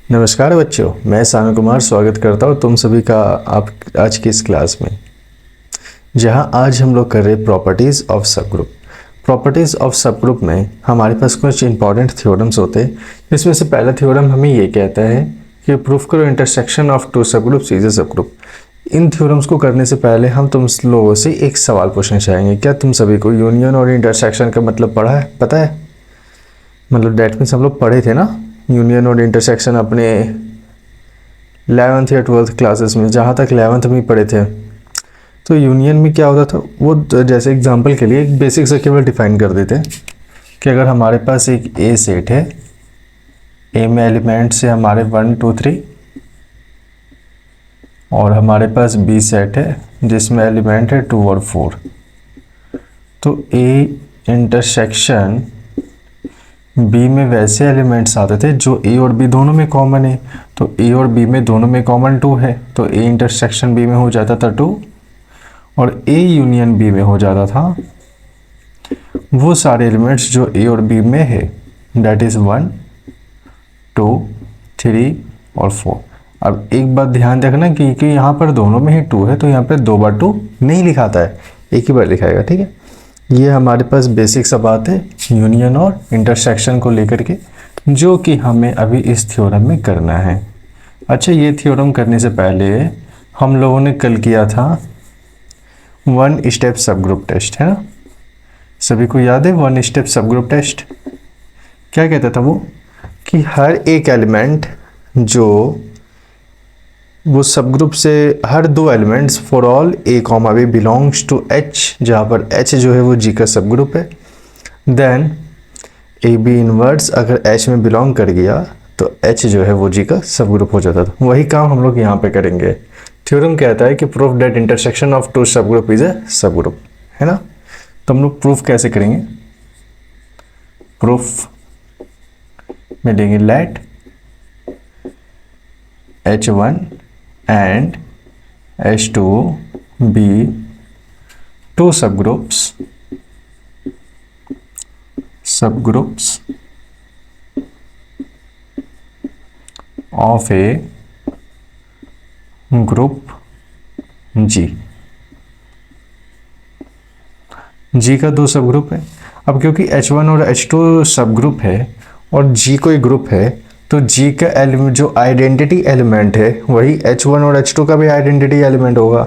नमस्कार बच्चों, मैं सानु कुमार स्वागत करता हूँ तुम सभी का आप आज की इस क्लास में, जहाँ आज हम लोग कर रहे प्रॉपर्टीज़ ऑफ सब ग्रुप। प्रॉपर्टीज़ ऑफ सब ग्रुप में हमारे पास कुछ इंपॉर्टेंट थ्योरम्स होते हैं। इसमें से पहला थ्योरम हमें ये कहता है कि प्रूफ करो इंटरसेक्शन ऑफ टू सब ग्रुप्स इज अ सब ग्रुप। इन थ्योरम्स को करने से पहले हम तुम लोगों से एक सवाल पूछना चाहेंगे। क्या तुम सभी को यूनियन और इंटरसेक्शन का मतलब पता है? मतलब डेट मीन्स हम लोग पढ़े थे ना यूनियन और इंटरसेक्शन अपने 11th या 12th क्लासेस में, जहाँ तक 11th में पढ़े थे। तो यूनियन में क्या होता था, वो जैसे एग्जांपल के लिए एक बेसिक से केवल डिफाइन कर देते कि अगर हमारे पास एक ए सेट है, ए में एलिमेंट्स है हमारे 1 2 3 और हमारे पास बी सेट है जिसमें एलिमेंट है 2 और 4। तो ए इंटरसेक्शन बी में वैसे एलिमेंट्स आते थे जो ए और बी दोनों में कॉमन है। तो ए और बी में दोनों में कॉमन 2 है, तो ए इंटरसेक्शन बी में हो जाता था 2 और ए यूनियन बी में हो जाता था वो सारे एलिमेंट्स जो ए और बी में है, दैट इज 1 2 3 और 4। अब एक बात ध्यान रखना कि यहाँ पर दोनों में ही 2 है, तो यहाँ पर 2 बार 2 नहीं लिखाता है, एक ही बार लिखाएगा। ठीक है, ये हमारे पास बेसिक सा बात है यूनियन और इंटरसेक्शन को लेकर के, जो कि हमें अभी इस थ्योरम में करना है। अच्छा, ये थ्योरम करने से पहले हम लोगों ने कल किया था 1 स्टेप सब ग्रुप टेस्ट, है ना? सभी को याद है 1 स्टेप सब ग्रुप टेस्ट? क्या कहता था वो कि हर एक एलिमेंट जो वो सब ग्रुप से हर 2 elements for all A comma B belongs to H, जहाँ पर एच जो है वो जी का सब ग्रुप है। देन ए बी इनवर्स अगर एच में बिलोंग कर गया तो एच जो है वो जी का सब ग्रुप हो जाता था। वही काम हम लोग यहाँ पे करेंगे। थ्योरम कहता है कि proof that intersection of two subgroup is a subgroup, है ना? तो हम लोग प्रूफ कैसे करेंगे? प्रूफ में लेंगे late H1 and H2 be two subgroups of a group G। G का 2 सब ग्रुप है। अब क्योंकि H1 और H2 सब ग्रुप है और G कोई ग्रुप है, तो G का एलिमेंट जो आइडेंटिटी एलिमेंट है वही H1 और H2 का भी आइडेंटिटी एलिमेंट होगा,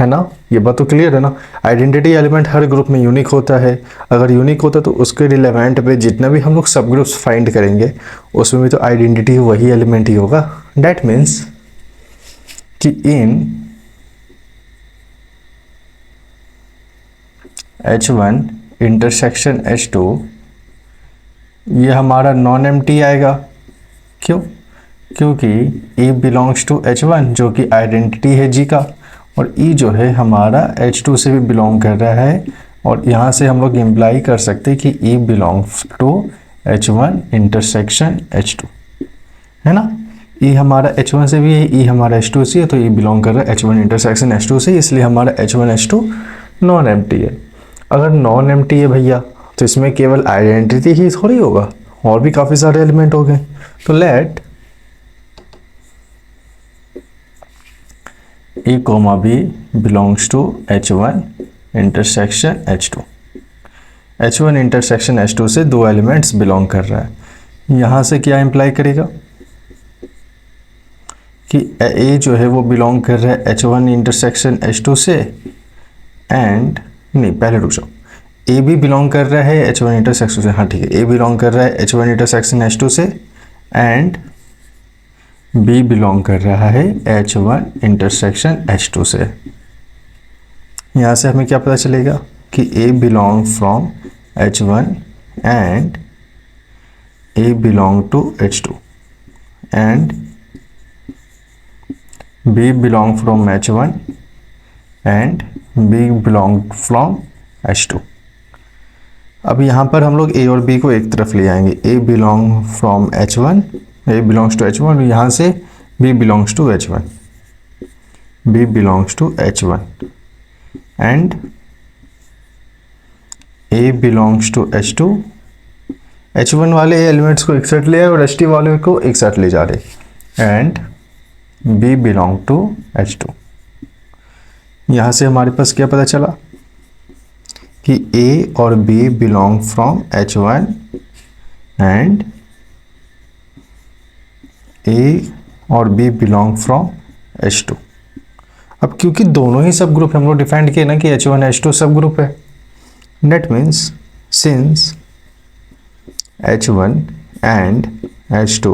है ना? ये बात तो क्लियर है ना? आइडेंटिटी एलिमेंट हर ग्रुप में यूनिक होता है। अगर यूनिक होता तो उसके रिलेवेंट पे जितना भी हम लोग सब ग्रुप्स फाइंड करेंगे उसमें भी तो आइडेंटिटी वही एलिमेंट ही होगा। डैट मीन्स कि इन H1 इंटरसेक्शन H2 ये हमारा नॉन एम्प्टी आएगा। क्यों? क्योंकि E बिलोंग्स टू H1 जो कि आइडेंटिटी है G का, और E जो है हमारा H2 से भी बिलोंग कर रहा है, और यहाँ से हम लोग इम्प्लाई कर सकते हैं कि E belongs to H1 intersection H2, है ना? E हमारा H1 से भी है, E हमारा H2 से है, तो E बिलोंग कर रहा है H1 इंटरसेक्शन H2 से, इसलिए हमारा H1 H2 नॉन एम्प्टी है। अगर नॉन एम्प्टी है भैया तो इसमें केवल आइडेंटिटी ही थोड़ी होगा, और भी काफ़ी सारे एलिमेंट हो गए। तो let A comma B belongs to H1 intersection H2। H1 intersection H2 से 2 एलिमेंट्स बिलोंग कर रहा है। यहाँ से क्या इम्प्लाई करेगा कि ए जो है वो बिलोंग कर रहा है H1 इंटरसेक्शन H2 से, एंड नहीं, पहले रुक जाओ, ए भी बिलोंग कर रहा है H1 इंटरसेक्शन से। हाँ ठीक है, ए बिलोंग कर रहा है H1 इंटरसेक्शन H2 से, एंड बी बिलोंग कर रहा है H1 इंटरसेक्शन H2 से। यहाँ से हमें क्या पता चलेगा कि A belong from H1 and A belong to H2 and B belong from H1 and B belong from H2। अब यहाँ पर हम लोग A और B को एक तरफ ले आएंगे। A belong from H1, A belongs to H1, यहाँ से B belongs to H1, B belongs to H1 and A belongs to H2 H1 वाले एलिमेंट्स को एक साथ ले आए और H2 वाले को एक साथ ले जा रहे, and B belong to H2। यहाँ से हमारे पास क्या पता चला कि A और B belong from H1 and A और B बिलोंग फ्रॉम H2। अब क्योंकि दोनों ही सब ग्रुप हम लोग डिफाइंड किए ना कि H1 H2 सब ग्रुप है, that means since H1 and H2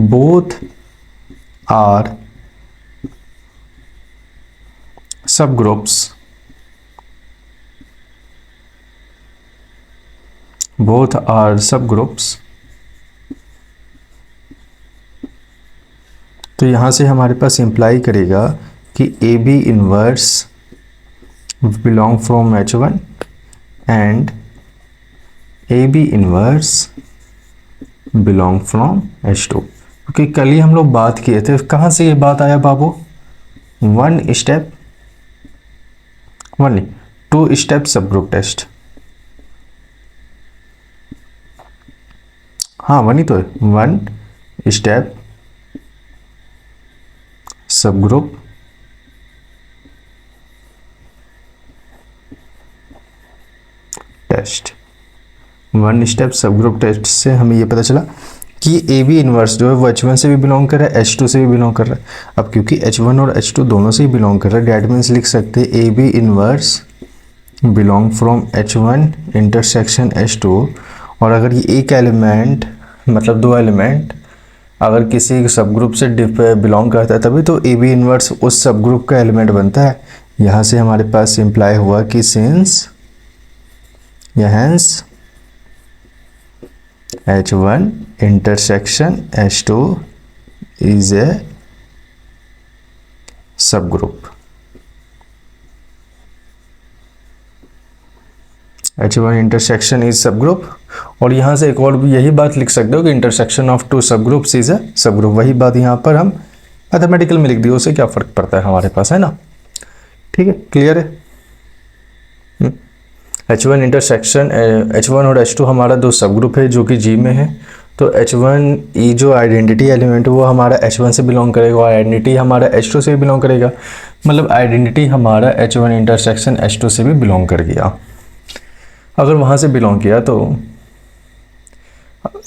both are subgroups, both are subgroups, तो यहाँ से हमारे पास इम्प्लाई करेगा कि A B inverse belong from H1 and A B inverse belong from H2। क्योंकि कल ही हम लोग बात किए थे, कहाँ से ये बात आया बाबू, टू स्टेप सब ग्रुप टेस्ट। हाँ वही तो है, 1 स्टेप सब ग्रुप टेस्ट। 1 स्टेप सब ग्रुप टेस्ट से हमें ये पता चला कि ए बी इनवर्स जो है वो H1 से भी बिलोंग कर रहा है, H2 से भी बिलोंग कर रहा है। अब क्योंकि H1 और H2 दोनों से ही बिलोंग कर रहा है, डैट मीन्स लिख सकते हैं A B inverse belong from H1 intersection H2। और अगर ये एक एलिमेंट मतलब 2 एलिमेंट अगर किसी सब ग्रुप से बिलोंग करता है तभी तो ए बी इनवर्स उस सब ग्रुप का एलिमेंट बनता है। यहाँ से हमारे पास इम्प्लाई हुआ कि since hence H1 intersection H2 is a subgroup. H1 intersection is subgroup. और यहाँ से एक और भी यही बात लिख सकते हो कि इंटरसेक्शन ऑफ 2 सब ग्रुप्स इज ए सब ग्रुप। वही बात यहाँ पर हम मैथमेटिकल में लिख दिए, उससे क्या फर्क पड़ता है हमारे पास, है ना। ठीक है, क्लियर है। H1 इंटरसेक्शन H1 और H2 हमारा 2 सब ग्रुप है जो कि G में है। तो H1 ये जो आइडेंटिटी एलिमेंट है वो हमारा H1 से बिलोंग करेगा और आइडेंटिटी हमारा H2 से भी बिलोंग करेगा। मतलब आइडेंटिटी हमारा H1 इंटरसेक्शन H2 से भी बिलोंग कर गया। अगर वहाँ से बिलोंग किया तो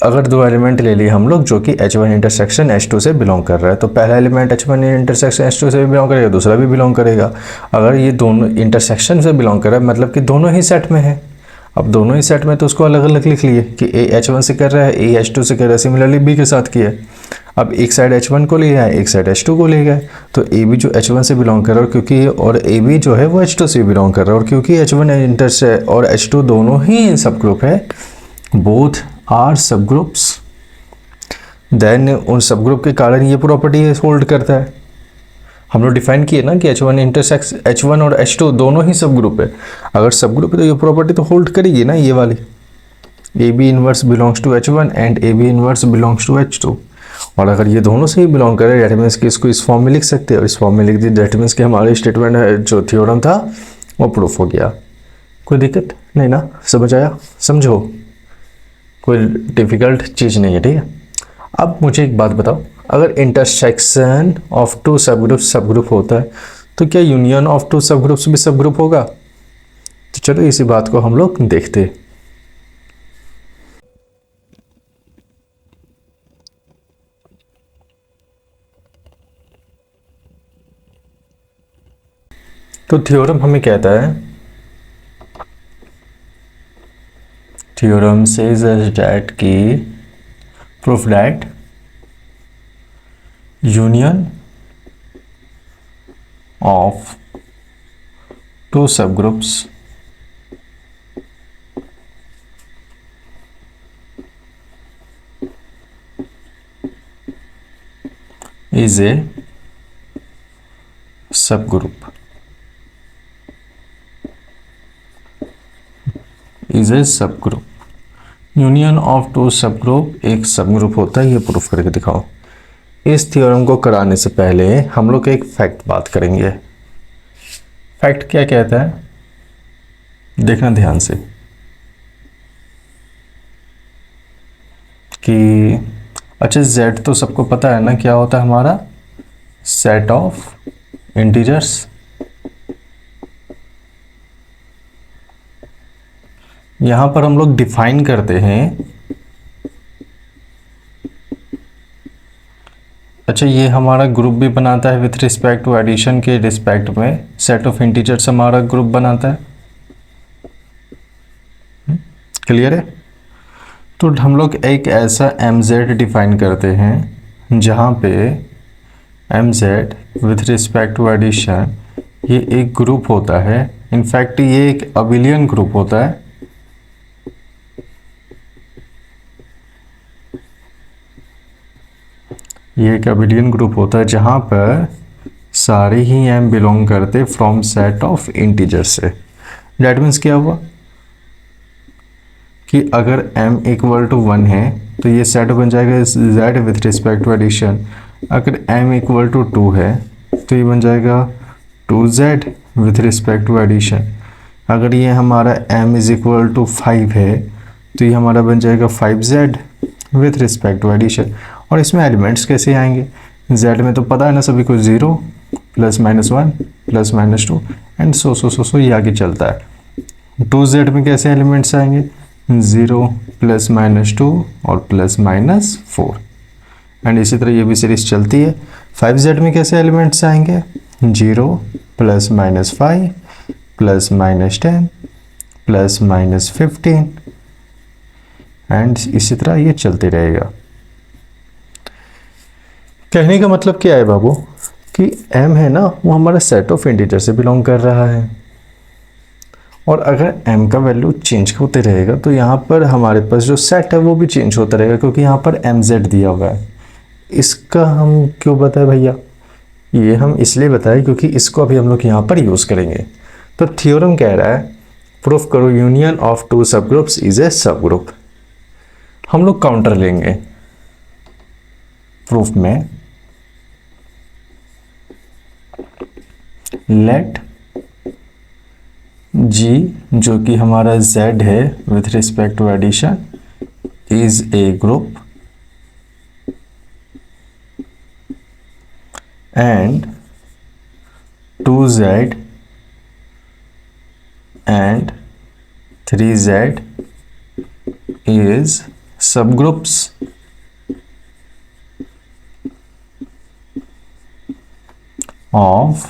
अगर 2 एलिमेंट ले लिए हम लोग जो कि H1 इंटरसेक्शन H2 से बिलोंग कर रहा है, तो पहला एलिमेंट H1 इंटरसेक्शन H2 से भी बिलोंग करेगा, दूसरा भी बिलोंग करेगा। अगर ये दोनों इंटरसेक्शन से बिलोंग कर रहा है मतलब कि दोनों ही सेट में है। अब दोनों ही सेट में तो उसको अलग अलग लिख लिए कि ए H1 से कर रहा है, ए H2 से कर रहा है, सिमिलरली बी के साथ किया। अब एक साइड H1 को ले आए, एक साइड H2 को ले गए, तो ए बी जो H1 से बिलोंग कर रहा है क्योंकि और ए बी जो है वो H2 से बिलोंग कर रहा है, और क्योंकि H1 इंटरसेक्शन और H2 दोनों ही सब ग्रुप है, बोथ आर सब ग्रुप्स, देन उन सब ग्रुप के कारण ये प्रॉपर्टी होल्ड करता है। हम लोग डिफाइन किए ना कि H1 इंटरसेक्स H1 और H2 दोनों ही सब ग्रुप है। अगर सब ग्रुप है तो ये प्रॉपर्टी तो होल्ड करेगी ना, ये वाली A B inverse belongs to H1 and A B inverse belongs to H2। और अगर ये दोनों से ही बिलोंग करे डेट मीन्स कि इसको इस फॉर्म में लिख सकते हैं, और इस फॉर्म में लिख दी डेट मीन्स कि हमारे स्टेटमेंट जो थ्योरम था वो प्रूफ हो गया। कोई दिक्कत नहीं ना, समझ आया, समझो, कोई डिफ़िकल्ट चीज़ नहीं है। ठीक है, अब मुझे एक बात बताओ, अगर इंटरसेक्शन ऑफ 2 सब ग्रुप होता है तो क्या यूनियन ऑफ 2 सब ग्रुप्स भी सब ग्रुप होगा? तो चलो इसी बात को हम लोग देखते हैं। तो थ्योरम हमें कहता है, थ्योरम सेज दैट की proof that union of 2 subgroups is a subgroup, is a subgroup। Union of 2 subgroup एक सबग्रुप होता है, ये प्रूफ करके दिखाओ। इस थ्योरम को कराने से पहले हम लोग एक फैक्ट बात करेंगे। फैक्ट क्या कहता है, देखना ध्यान से। कि अच्छा z तो सबको पता है ना क्या होता है हमारा, सेट ऑफ इंटीजर्स। यहाँ पर हम लोग डिफाइन करते हैं, अच्छा ये हमारा ग्रुप भी बनाता है विथ रिस्पेक्ट टू एडिशन के रिस्पेक्ट में, सेट ऑफ इंटीजर्स हमारा ग्रुप बनाता है। क्लियर है? तो हम लोग एक ऐसा mz डिफाइन करते हैं जहाँ पे mz with respect to addition ये एक ग्रुप होता है, इनफैक्ट ये एक अबिलियन ग्रुप होता है। ये एक अबिलियन ग्रुप होता है जहाँ पर सारे ही m बिलोंग करते फ्रॉम सेट ऑफ इंटीजर से। डेट मीन्स क्या हुआ कि अगर m इक्वल टू 1 है तो ये सेट बन जाएगा z with respect to addition. अगर m इक्वल टू 2 है तो ये बन जाएगा 2z with respect to addition. अगर ये हमारा m इज इक्वल टू 5 है तो ये हमारा बन जाएगा 5z with respect to addition. और इसमें एलिमेंट्स कैसे आएंगे, z में तो पता है ना सभी को, 0 plus minus 1 plus minus 2 and so ये आगे चलता है। 2z में कैसे एलिमेंट्स आएंगे, 0 प्लस माइनस 2 और प्लस माइनस 4 एंड इसी तरह ये भी सीरीज चलती है। 5z में कैसे एलिमेंट्स आएंगे, 0 plus minus 5 plus minus 10 plus minus 15 and इसी तरह ये चलते रहेगा। कहने का मतलब क्या है बाबू कि m है ना वो हमारा सेट ऑफ इंटीजर से बिलोंग कर रहा है, और अगर m का वैल्यू चेंज होते रहेगा तो यहाँ पर हमारे पास जो सेट है वो भी चेंज होता रहेगा, क्योंकि यहाँ पर mz दिया हुआ है। इसका हम क्यों बताएं भैया, ये हम इसलिए बताएं क्योंकि इसको अभी हम लोग यहाँ पर यूज़ करेंगे। तो थ्योरम कह रहा है प्रूफ करो यूनियन ऑफ टू सब ग्रुप्स इज ए सब ग्रुप। हम लोग काउंटर लेंगे प्रूफ में, लेट g जो कि हमारा z है with respect to addition is a group and 2z and 3z is subgroups of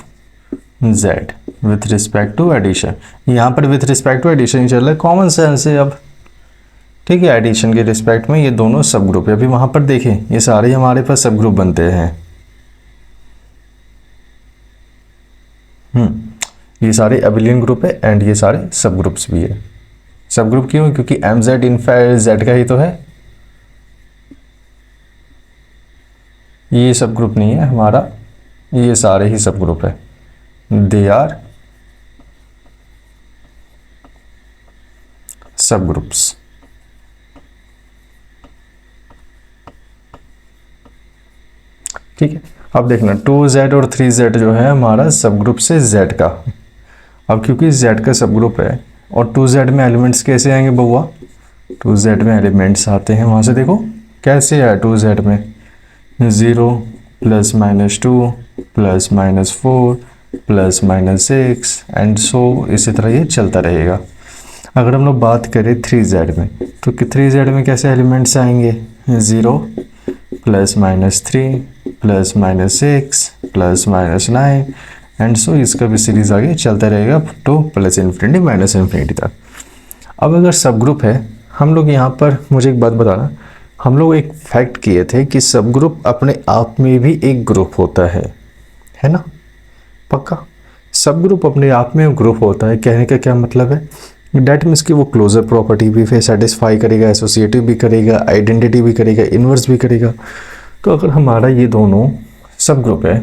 z with respect to addition। यहाँ पर with respect to addition चल रहा है, कॉमन सेंस है अब, ठीक है। एडिशन के रिस्पेक्ट में ये दोनों सब ग्रुप है। अभी वहाँ पर देखें ये सारे हमारे पास सब ग्रुप बनते हैं। ये सारे अबिलियन ग्रुप है एंड ये सारे सब ग्रुप्स भी है। सब ग्रुप क्यों, क्योंकि एम जेड इनफैक्ट जेड का ही तो है, ये सब ग्रुप नहीं है हमारा, ये सारे ही सब ग्रुप है। दे आर सब ग्रुप्स। ठीक है, अब देखना 2z और 3z जो है हमारा सब ग्रुप से z का। अब क्योंकि z का सब ग्रुप है और 2z में एलिमेंट्स कैसे आएंगे बउआ, 2z में एलिमेंट्स आते हैं वहाँ से, देखो कैसे है 2z में 0 plus minus 2 plus minus 4 plus minus 6 and so इसी तरह ये चलता रहेगा। अगर हम लोग बात करें 3z में तो 3z में कैसे एलिमेंट्स आएंगे 0 plus minus 3 plus minus 6 plus minus 9 and so इसका भी सीरीज आगे चलता रहेगा तो प्लस इन्फिनिटी माइनस इन्फिनिटी तक। अब अगर सब ग्रुप है, हम लोग यहाँ पर मुझे एक बात बताना, हम लोग एक फैक्ट किए थे कि सब ग्रुप अपने आप में भी एक ग्रुप होता है ना, पक्का सब ग्रुप अपने आप में ग्रुप होता है। कहने का क्या मतलब है, डेट मीन्स कि वो क्लोजर प्रॉपर्टी भी फिर सेटिस्फाई करेगा, एसोसिएटिव भी करेगा, आइडेंटिटी भी करेगा, इन्वर्स भी करेगा। तो अगर हमारा ये दोनों सब ग्रुप है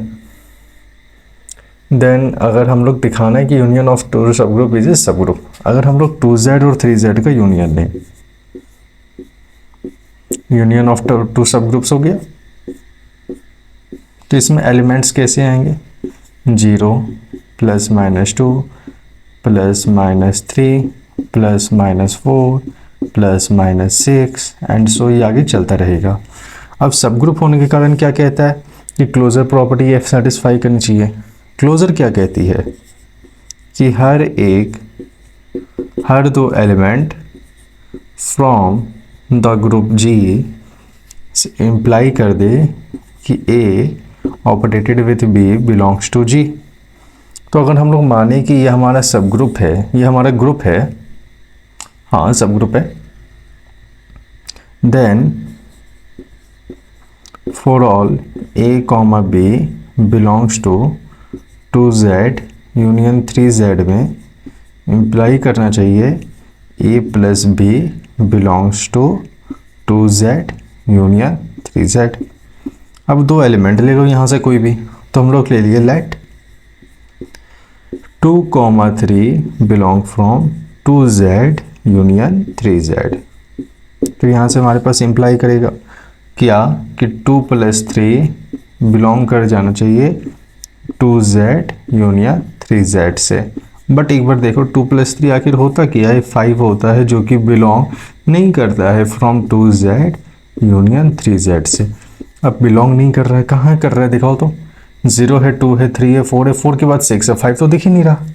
देन अगर हम लोग दिखाना है कि union of two subgroup is a सब ग्रुप, अगर हम लोग 2z और 3z का यूनियन लें, यूनियन ऑफ टू सब ग्रुप्स हो गया, तो इसमें एलिमेंट्स कैसे आएंगे 0 plus minus 2 plus minus 3 plus minus 4 plus minus 6 and so ये आगे चलता रहेगा। अब सब ग्रुप होने के कारण क्या कहता है कि क्लोजर प्रॉपर्टी ये सेटिस्फाई करनी चाहिए। क्लोजर क्या कहती है कि हर दो element from the group G imply कर दे कि a operated with b belongs to G. तो अगर हम लोग माने कि ये हमारा सब ग्रुप है, ये हमारा ग्रुप है, हाँ सब ग्रुप है, then for all A comma B belongs to 2z union 3z में इम्प्लाई करना चाहिए a plus B belongs to 2z union 3z। अब दो एलिमेंट ले लो यहाँ से कोई भी, तो हम लोग ले लिए late 2,3 belong from 2z union 3z। तो यहाँ से हमारे पास इम्प्लाई करेगा क्या कि 2 + 3 बिलोंग कर जाना चाहिए 2z यूनियन 3z से। बट एक बार देखो 2 + 3 आखिर होता क्या है, 5 होता है, जो कि बिलोंग नहीं करता है फ्रॉम 2z यूनियन 3z से। अब बिलोंग नहीं कर रहा है, कहाँ कर रहा है दिखाओ तो। 0 है, 2 है, 3 है, 4 है, 4 के बाद 6 है, 5 तो दिख ही नहीं रहा।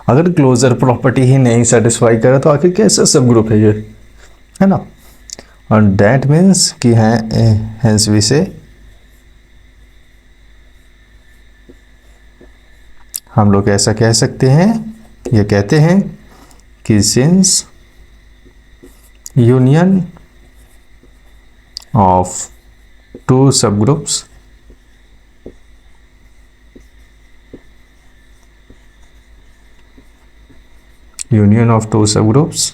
अगर क्लोजर प्रॉपर्टी ही नहीं सेटिस्फाई करे तो आखिर कैसा सब ग्रुप है ये, है ना। और दैट मीन्स कि है हेंस वी से हम लोग ऐसा कह सकते हैं, ये कहते हैं कि since union of two subgroups union of two subgroups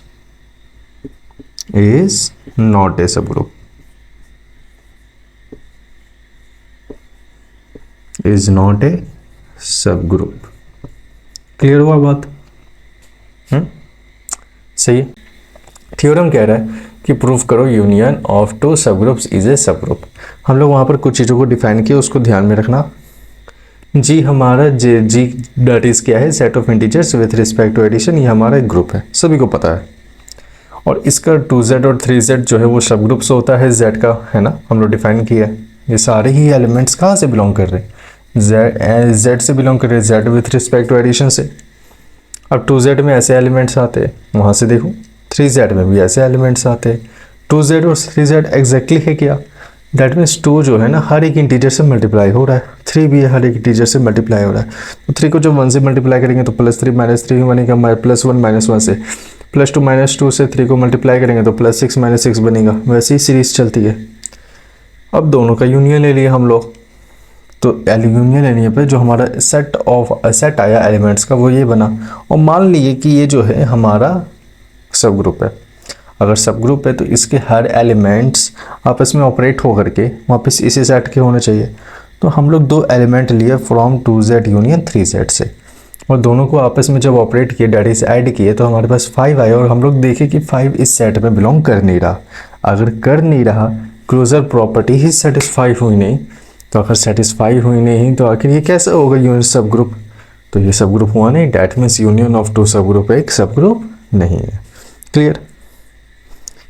is not a subgroup, is not a subgroup। Clear हुआ बात? सही है। थ्योरम कह रहा है कि प्रूफ करो union of two subgroups is a subgroup. हम लोग वहाँ पर कुछ चीज़ों को डिफाइन किया, उसको ध्यान में रखना। जी हमारा जी डेट इज़ क्या है, set of integers with respect to addition, ये हमारा एक ग्रुप है, सभी को पता है। और इसका 2z और 3z जो है वो सब ग्रुप्स होता है z का, है ना, हम लोग डिफाइन किया है। ये सारे ही एलिमेंट्स कहाँ से बिलोंग कर रहे हैं, z से बिलोंग कर रहे हैं, z with respect to addition से। अब 2z में ऐसे एलिमेंट्स आते हैं, वहाँ से देखो 3z में भी ऐसे एलिमेंट्स आते हैं। 2z और 3z एग्जैक्टली है क्या, दैट मीन्स 2 जो है ना हर एक इंटीजर से मल्टीप्लाई हो रहा है, 3 भी हर एक इंटीजर से मल्टीप्लाई हो रहा है। तो 3 को जब 1 से मल्टीप्लाई करेंगे तो +3 -3 बनेगा, +1 -1 से, +2 -2 से 3 को मल्टीप्लाई करेंगे तो +6 -6 बनेगा। वैसे ही सीरीज चलती है। अब दोनों का यूनियन ले लिया हम लोग, तो यूनियन लेने पर जो हमारा सेट आया एलिमेंट्स का वो ये बना। और मान लिए कि ये जो है हमारा सब ग्रुप है। अगर सब ग्रुप है तो इसके हर एलिमेंट्स आपस में ऑपरेट हो करके वापस इसी सेट के होने चाहिए। तो हम लोग 2 एलिमेंट लिए फ्रॉम 2z यूनियन 3z से, और दोनों को आपस में जब ऑपरेट किए, डेट इज ऐड किए, तो हमारे पास 5 आए। और हम लोग देखे कि 5 इस सेट में बिलोंग कर नहीं रहा। अगर कर नहीं रहा, क्लोजर प्रॉपर्टी ही सेटिस्फाई हुई नहीं, तो अगर सेटिस्फाई हुई नहीं तो आखिर ये कैसे होगा यूनियन सब ग्रुप। तो ये सब ग्रुप हुआ नहीं, that means union of two subgroup एक सब ग्रुप नहीं है। क्लियर,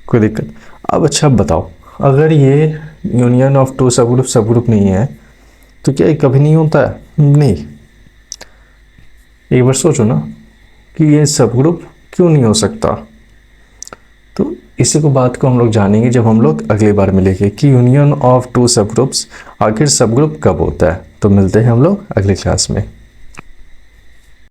कोई दिक्कत? अब अच्छा बताओ, अगर ये यूनियन ऑफ टू सब ग्रुप नहीं है तो क्या ये कभी नहीं होता है? नहीं। एक बार सोचो ना कि ये सब ग्रुप क्यों नहीं हो सकता। तो इसी को बात को हम लोग जानेंगे जब हम लोग अगली बार मिलेंगे कि यूनियन ऑफ टू सब ग्रुप्स आखिर सब ग्रुप कब होता है। तो मिलते हैं हम लोग अगली क्लास में।